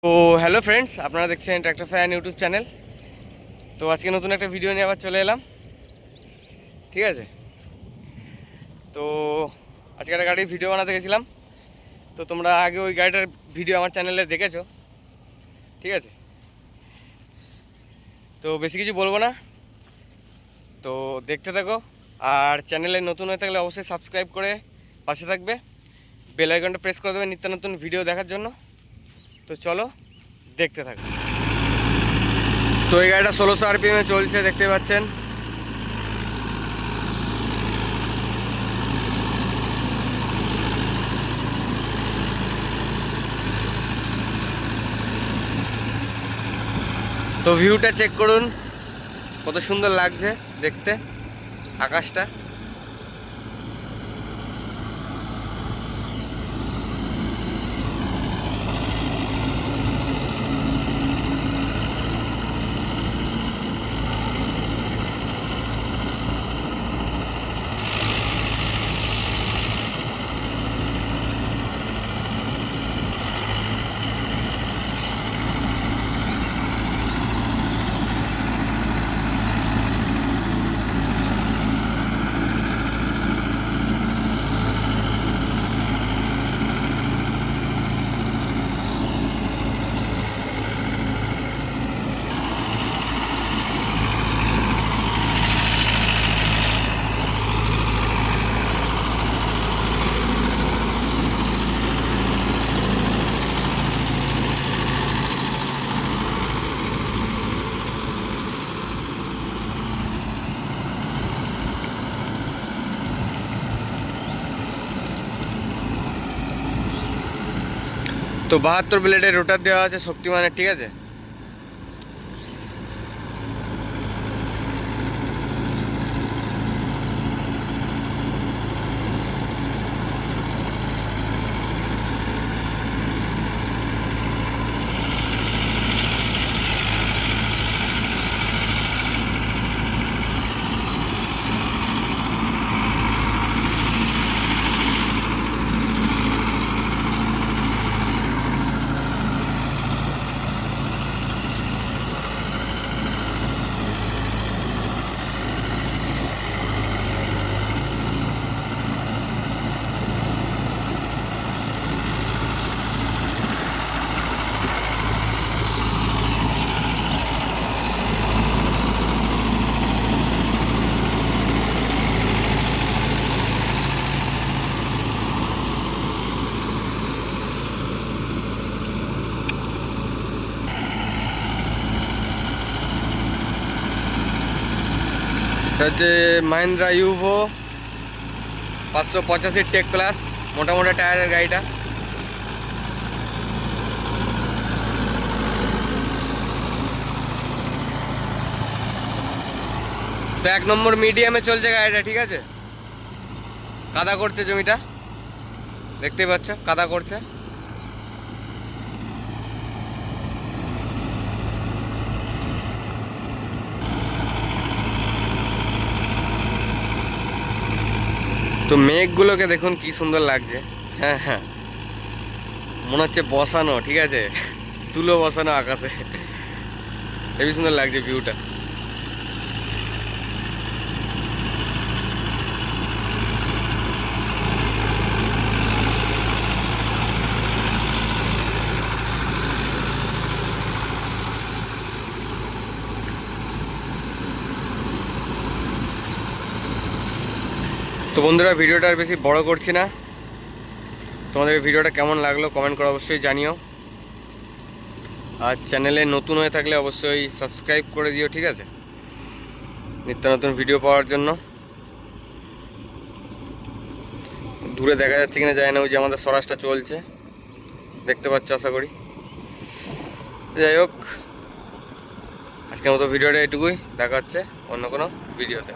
তো hello friends, আপনারা দেখছেন ট্র্যাক্টর ফ্যান ইউটিউব চ্যানেল। তো আজকে নতুন একটা ভিডিও নিয়ে আবার চলে এলাম, ঠিক আছে। তো আজকে একটা গাড়ির ভিডিও বানাতে গেছিলাম। তো তোমরা আগে ওই গাড়িটার ভিডিও আমার চ্যানেলে দেখেছো, ঠিক আছে। তো বেশি কিছু বলবো না, তো দেখতে থাকো। আর চ্যানেলে নতুন হয়ে থাকলে অবশ্যই সাবস্ক্রাইব করে পাশে থাকবে, বেল আইকনটা প্রেস করে দেবে নিত্য নতুন ভিডিও দেখার জন্য। তো চলো দেখতে থাকো। তো এই গাড়িটা 1600 RPM চলছে, দেখতে পাচ্ছেন। তো ভিউটা চেক করুন, কত সুন্দর লাগছে দেখতে আকাশটা। তো 72 ব্লেডের রোটার দেওয়া আছে শক্তিমানের, ঠিক আছে। এটা হচ্ছে মাহিন্দ্রা ইউভো 585 টেক প্লাস, মোটা মোটা টায়ারের গাড়িটা। তো 1 নম্বর মিডিয়ামে চলছে গাড়িটা, ঠিক আছে। কাদা করছে জমিটা, দেখতেই পাচ্ছ কাদা করছে। তো মেঘগুলোকে দেখুন কি সুন্দর লাগছে। হ্যাঁ হ্যাঁ, মনে হচ্ছে বসানো, ঠিক আছে, তুলো বসানো আকাশে। হেবি সুন্দর লাগছে ভিউটা। তো বন্ধুরা, ভিডিওটা আর বেশি বড় করছি না। তোমাদের ভিডিওটা কেমন লাগলো কমেন্ট করে অবশ্যই জানিও। আর চ্যানেলে নতুন হয়ে থাকলে অবশ্যই সাবস্ক্রাইব করে দিও, ঠিক আছে, নিত্য নতুন ভিডিও পাওয়ার জন্য। দূরে দেখা যাচ্ছে কিনা যায় না, ওই যে আমাদের স্বরাজটা চলছে, দেখতে পাচ্ছ আশা করি। যাই হোক, আজকের মতো ভিডিওটা এটুকুই, দেখা হচ্ছে অন্য কোনো ভিডিওতে।